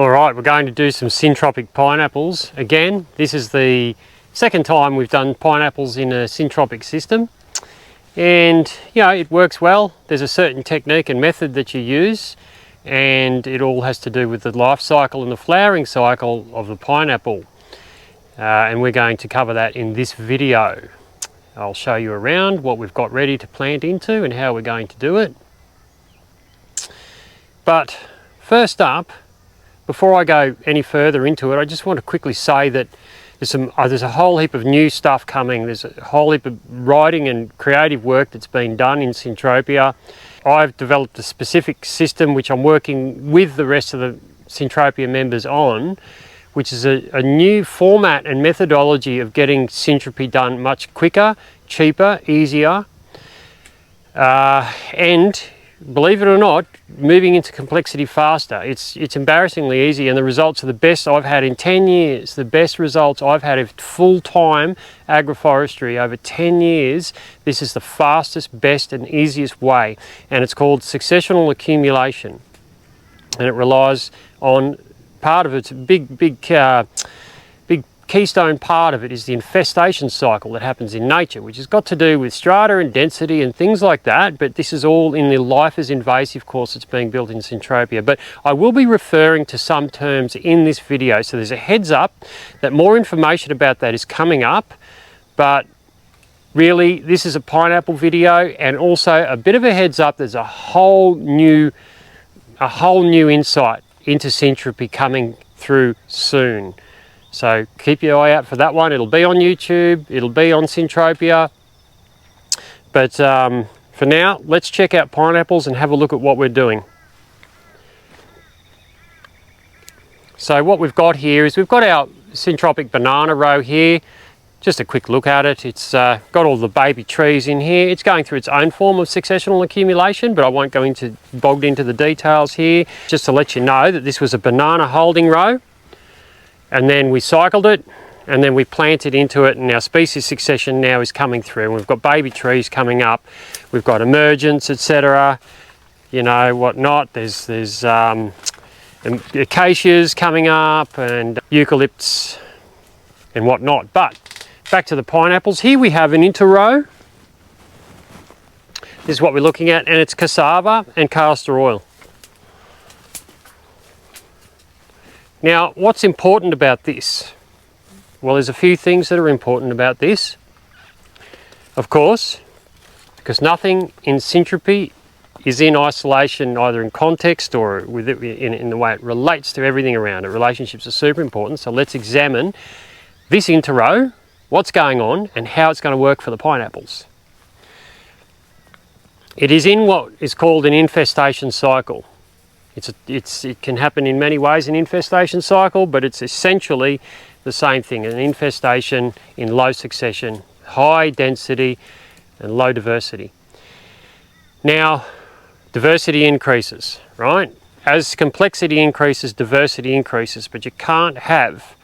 Alright, we're going to do some syntropic pineapples. Again, this is the second time we've done pineapples in a syntropic system. And, you know, it works well. There's a certain technique and method that you use, and it all has to do with the life cycle and the flowering cycle of the pineapple. And we're going to cover that in this video. I'll show you around what we've got ready to plant into and how we're going to do it. But first up, before I go any further into it, I just want to quickly say that there's a whole heap of new stuff coming. There's a whole heap of writing and creative work that's been done in Syntropia. I've developed a specific system which I'm working with the rest of the Syntropia members on, which is a new format and methodology of getting syntropy done much quicker, cheaper, easier, and believe it or not, moving into complexity faster. It's embarrassingly easy, and the results are the best I've had in 10 years. The best results I've had of full-time agroforestry over 10 years. This is the fastest, best and easiest way, and it's called successional accumulation. And it relies on part of its big keystone part of it is the infestation cycle that happens in nature, which has got to do with strata and density and things like that, but this is all in the life as invasive course that's being built in Syntropia. But I will be referring to some terms in this video, so there's a heads up that more information about that is coming up. But really, this is a pineapple video, and also a bit of a heads up, there's a whole new insight into syntropy coming through soon. So keep your eye out for that one. It'll be on YouTube, it'll be on Syntropia. But for now, let's check out pineapples and have a look at what we're doing. So what we've got here is we've got our syntropic banana row here. Just a quick look at it. It's got all the baby trees in here. It's going through its own form of successional accumulation, but I won't go bogged into the details here. Just to let you know that this was a banana holding row, and then we cycled it, and then we planted into it, and our species succession now is coming through. And we've got baby trees coming up, we've got emergence, etc. You know, whatnot. There's acacias coming up, and eucalypts, and whatnot. But back to the pineapples. Here we have an interrow. This is what we're looking at, and it's cassava and castor oil. Now, what's important about this? Well, there's a few things that are important about this. Of course, because nothing in syntropy is in isolation, either in context or in the way it relates to everything around it. Relationships are super important, so let's examine this interrow, what's going on, and how it's going to work for the pineapples. It is in what is called an infestation cycle. It can happen in many ways, an infestation cycle, but it's essentially the same thing, an infestation in low succession, high density and low diversity. Now, diversity increases, right? As complexity increases, diversity increases, but you can't have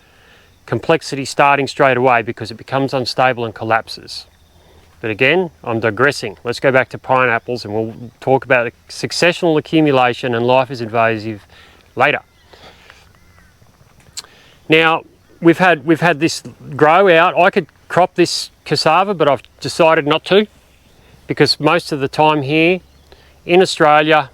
complexity starting straight away because it becomes unstable and collapses. But again, I'm digressing. Let's go back to pineapples and we'll talk about successional accumulation and life as invasive later. Now, we've had this grow out. I could crop this cassava, but I've decided not to, because most of the time here in Australia,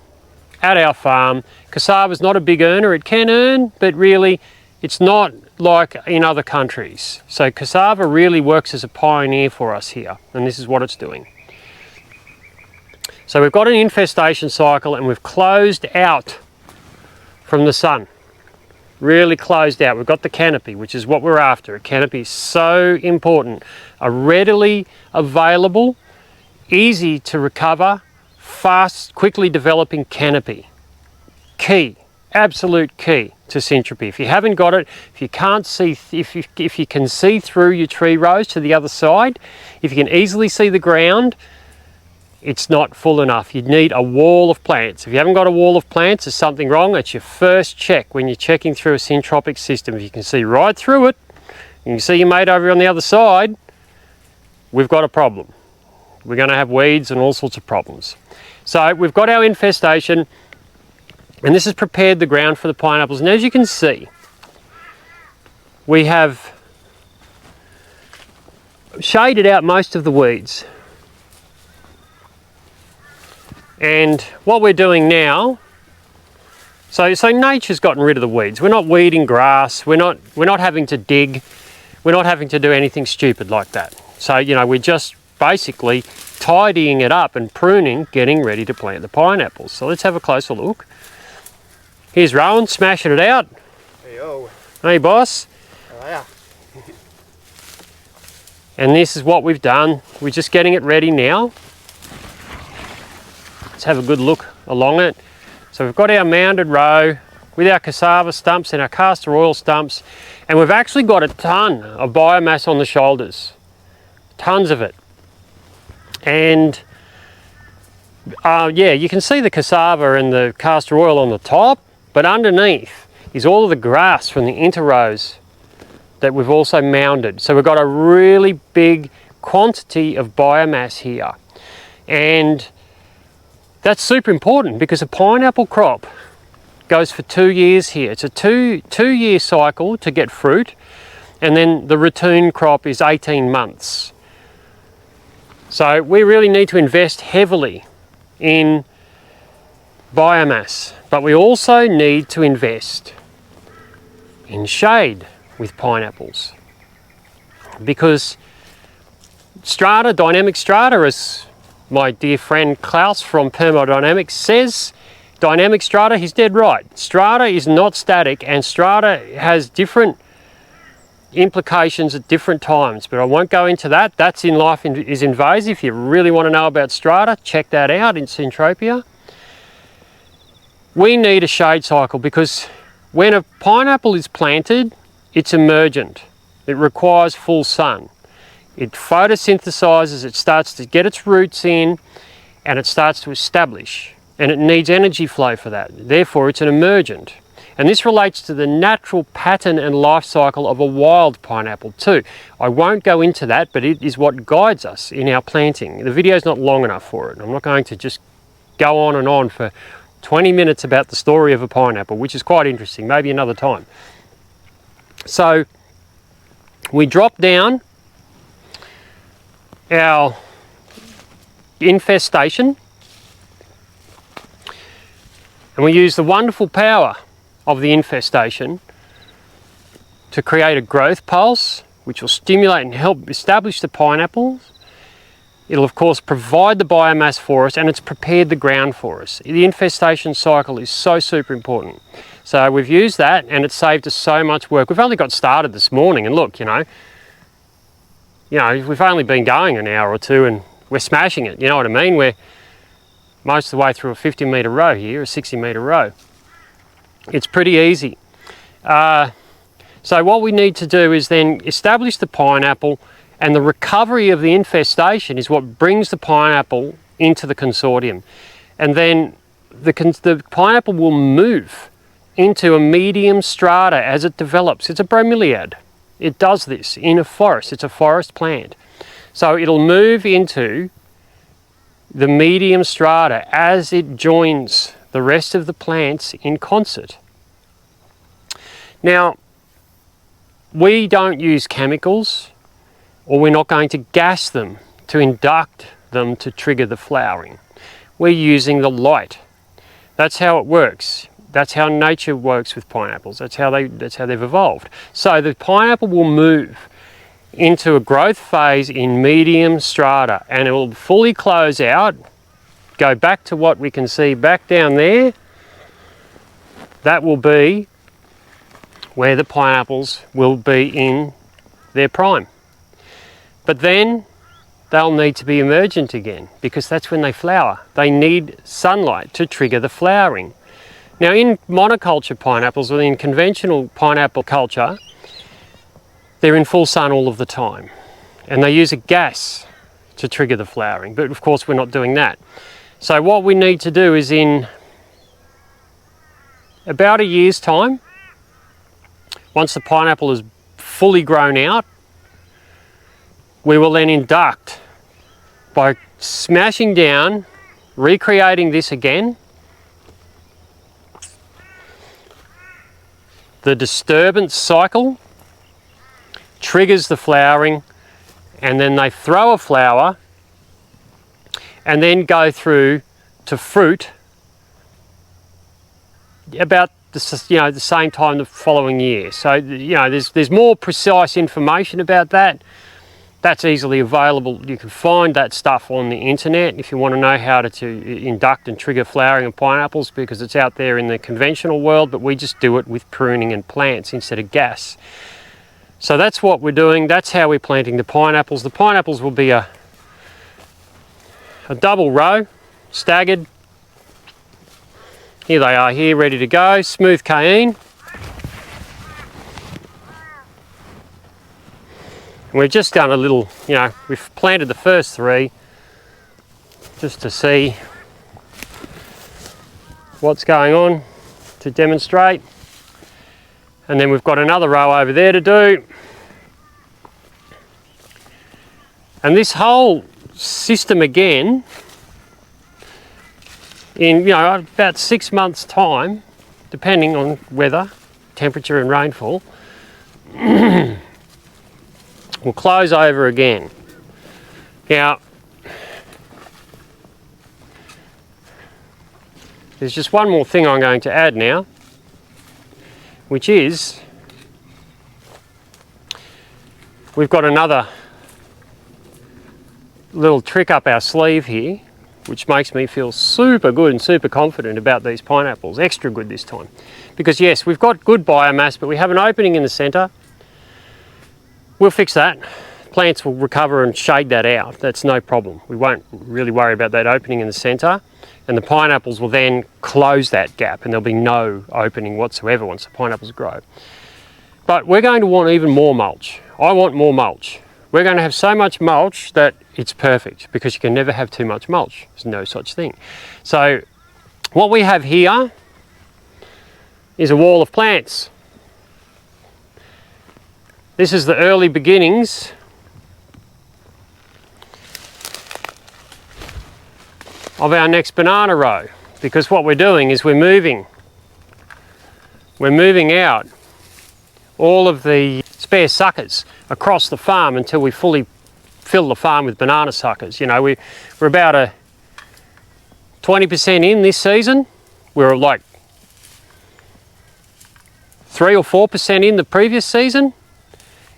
at our farm, cassava is not a big earner. It can earn, but really it's not like in other countries. So cassava really works as a pioneer for us here, and this is what it's doing. So we've got an infestation cycle, and we've closed out from the sun. Really closed out. We've got the canopy, which is what we're after. A canopy is so important. A readily available, easy to recover, fast, quickly developing canopy. Key. Absolute key to syntropy. If you haven't got it, if you can't see, if you can see through your tree rows to the other side, if you can easily see the ground, it's not full enough. You need a wall of plants. If you haven't got a wall of plants, there's something wrong. It's your first check when you're checking through a syntropic system. If you can see right through it, and you see your mate over on the other side, we've got a problem. We're going to have weeds and all sorts of problems. So we've got our infestation. And this has prepared the ground for the pineapples. And as you can see, we have shaded out most of the weeds. And what we're doing now, so nature's gotten rid of the weeds. We're not weeding grass, we're not having to dig, we're not having to do anything stupid like that. So, you know, we're just basically tidying it up and pruning, getting ready to plant the pineapples. So let's have a closer look. Here's Rowan smashing it out. Hey-o. Hey boss. Oh, yeah. And this is what we've done. We're just getting it ready now. Let's have a good look along it. So we've got our mounded row with our cassava stumps and our castor oil stumps, and we've actually got a ton of biomass on the shoulders. Tons of it. And yeah, you can see the cassava and the castor oil on the top, but underneath is all of the grass from the interrows that we've also mounded. So we've got a really big quantity of biomass here. And that's super important because a pineapple crop goes for 2 years here. It's a two-year cycle to get fruit, and then the return crop is 18 months. So we really need to invest heavily in biomass, but we also need to invest in shade with pineapples, because strata, dynamic strata, as my dear friend Klaus from Permodynamics says, dynamic strata, he's dead right. Strata is not static, and strata has different implications at different times, but I won't go into that. That's in Life is Invasive. If you really want to know about strata, check that out in Syntropia. We need a shade cycle because when a pineapple is planted, it's emergent. It requires full sun. It photosynthesizes, it starts to get its roots in, and it starts to establish. And it needs energy flow for that. Therefore, it's an emergent. And this relates to the natural pattern and life cycle of a wild pineapple too. I won't go into that, but it is what guides us in our planting. The video's not long enough for it. I'm not going to just go on and on for 20 minutes about the story of a pineapple, which is quite interesting, maybe another time. So we drop down our infestation, and we use the wonderful power of the infestation to create a growth pulse which will stimulate and help establish the pineapples. It'll of course provide the biomass for us, and it's prepared the ground for us. The infestation cycle is so super important. So we've used that, and it's saved us so much work. We've only got started this morning, and look, you know, we've only been going an hour or two and we're smashing it, you know what I mean? We're most of the way through a 50-metre row here, a 60-metre row. It's pretty easy. So what we need to do is then establish the pineapple, and the recovery of the infestation is what brings the pineapple into the consortium. And then the pineapple will move into a medium strata as it develops. It's a bromeliad. It does this in a forest. It's a forest plant. So it'll move into the medium strata as it joins the rest of the plants in concert. Now, we don't use chemicals, or we're not going to gas them to induct them to trigger the flowering. We're using the light. That's how it works. That's how nature works with pineapples. That's how they've evolved. So the pineapple will move into a growth phase in medium strata, and it will fully close out, go back to what we can see back down there. That will be where the pineapples will be in their prime. But then they'll need to be emergent again, because that's when they flower. They need sunlight to trigger the flowering. Now, in monoculture pineapples, or in conventional pineapple culture, they're in full sun all of the time, and they use a gas to trigger the flowering, but of course we're not doing that. So what we need to do is, in about a year's time, once the pineapple is fully grown out, we will then induct by smashing down, recreating this again. the disturbance cycle triggers the flowering, and then they throw a flower and then go through to fruit about the same time the following year. So there's more precise information about that. That's easily available. You can find that stuff on the internet if you want to know how to induct and trigger flowering of pineapples, because it's out there in the conventional world, but we just do it with pruning and plants instead of gas. So that's what we're doing. That's how we're planting the pineapples. The pineapples will be a double row, staggered. Here they are here, ready to go. Smooth cayenne. And we've just done a little, we've planted the first 3 just to see what's going on, to demonstrate. And then we've got another row over there to do. And this whole system again, in about 6 months' time, depending on weather, temperature and rainfall, we'll close over again. Now, there's just one more thing I'm going to add now, which is we've got another little trick up our sleeve here, which makes me feel super good and super confident about these pineapples. Extra good this time. Because yes, we've got good biomass, but we have an opening in the centre. We'll fix that. Plants will recover and shade that out. That's no problem. We won't really worry about that opening in the centre. And the pineapples will then close that gap, and there'll be no opening whatsoever once the pineapples grow. But we're going to want even more mulch. I want more mulch. We're going to have so much mulch that it's perfect, because you can never have too much mulch. There's no such thing. So what we have here is a wall of plants. This is the early beginnings of our next banana row, because what we're doing is we're moving out all of the spare suckers across the farm until we fully fill the farm with banana suckers. We're about a 20% in this season. We're like 3 or 4% in the previous season,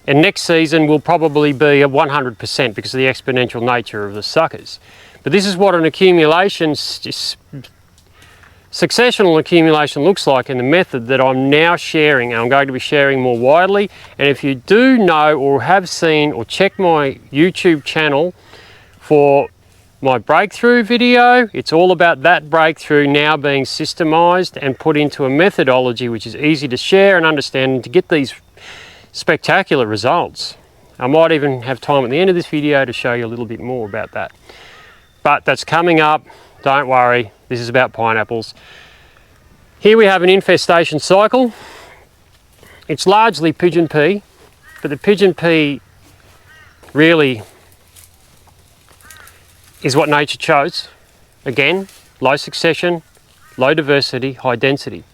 and next season will probably be a 100% because of the exponential nature of the suckers. But this is what an accumulation, successional accumulation looks like in the method that I'm now sharing, and I'm going to be sharing more widely. And if you do know or have seen or check my YouTube channel for my breakthrough video, it's all about that breakthrough now being systemized and put into a methodology which is easy to share and understand, and to get these spectacular results. I might even have time at the end of this video to show you a little bit more about that. But that's coming up, don't worry, this is about pineapples. Here we have an infestation cycle. It's largely pigeon pea, but the pigeon pea really is what nature chose. Again, low succession, low diversity, high density.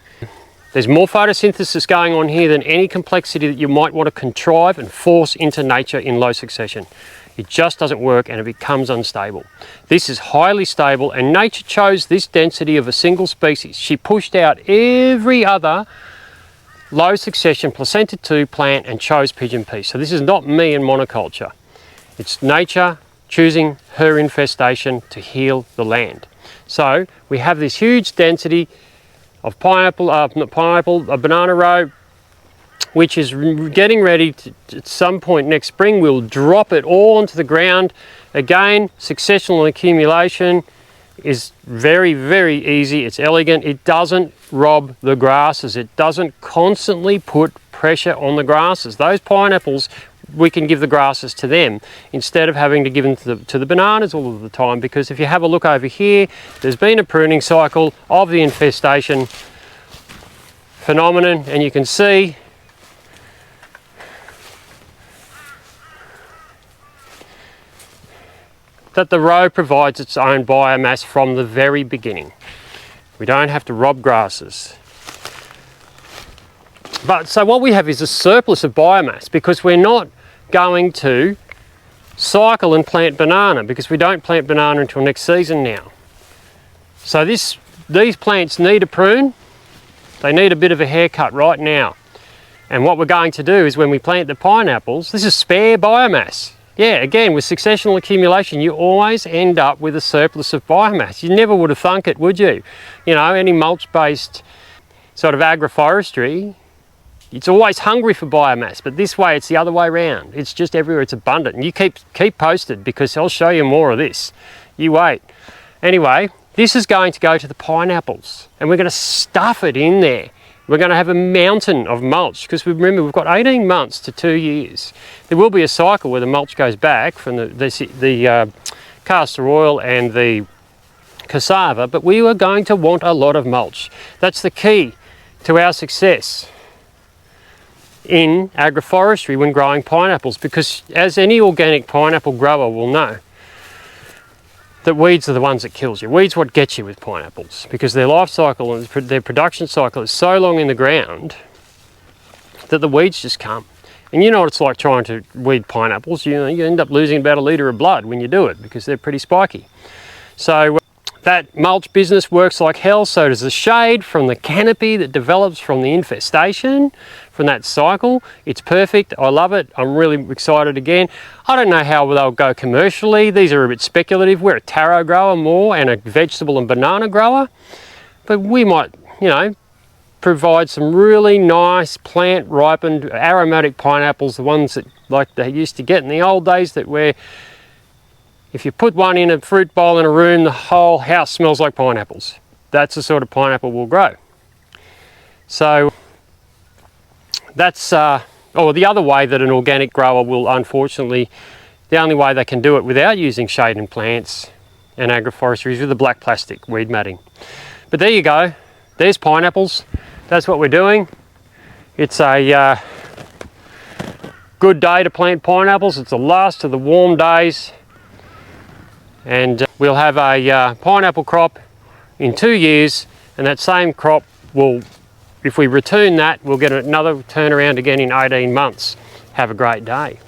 There's more photosynthesis going on here than any complexity that you might want to contrive and force into nature in low succession. It just doesn't work, and it becomes unstable. This is highly stable, and nature chose this density of a single species. She pushed out every other low succession placenta 2 plant and chose pigeon pea. So this is not me in monoculture. It's nature choosing her infestation to heal the land. So we have this huge density of a banana row, which is getting ready to, at some point next spring, we'll drop it all onto the ground. Again, successional accumulation is very, very easy. It's elegant. It doesn't rob the grasses. It doesn't constantly put pressure on the grasses. Those pineapples, we can give the grasses to them instead of having to give them to the bananas all of the time, because if you have a look over here, there's been a pruning cycle of the infestation phenomenon, and you can see that the row provides its own biomass from the very beginning. We don't have to rob grasses. But so what we have is a surplus of biomass because we're not going to cycle and plant banana because we don't plant banana until next season now. So these plants need a prune. They need a bit of a haircut right now. And what we're going to do is when we plant the pineapples, this is spare biomass. Yeah, again, with successional accumulation, you always end up with a surplus of biomass. You never would have thunk it, would you? You know, any mulch-based sort of agroforestry, it's always hungry for biomass, but this way it's the other way around. It's just everywhere, it's abundant. And you keep posted because I'll show you more of this. You wait. Anyway, this is going to go to the pineapples and we're going to stuff it in there. We're going to have a mountain of mulch because remember we've got 18 months to 2 years. There will be a cycle where the mulch goes back from the castor oil and the cassava, but we are going to want a lot of mulch. That's the key to our success in agroforestry when growing pineapples, because as any organic pineapple grower will know, that weeds are the ones that kills you. Weeds what gets you with pineapples because their life cycle and their production cycle is so long in the ground that the weeds just come. And you know what it's like trying to weed pineapples. You know, you end up losing about a litre of blood when you do it because they're pretty spiky. So that mulch business works like hell, so does the shade from the canopy that develops from the infestation, from that cycle. It's perfect, I love it, I'm really excited again. I don't know how they'll go commercially, these are a bit speculative. We're a taro grower more and a vegetable and banana grower, but we might, you know, provide some really nice plant ripened aromatic pineapples, the ones that like they used to get in the old days, that where if you put one in a fruit bowl in a room, the whole house smells like pineapples. That's the sort of pineapple we'll grow. So that's, or the other way that an organic grower will, unfortunately, the only way they can do it without using shading plants and agroforestry is with the black plastic weed matting. But there you go, there's pineapples. That's what we're doing. It's a good day to plant pineapples. It's the last of the warm days. And we'll have a pineapple crop in 2 years, and that same crop will, if we return that, we'll get another turnaround again in 18 months. Have a great day.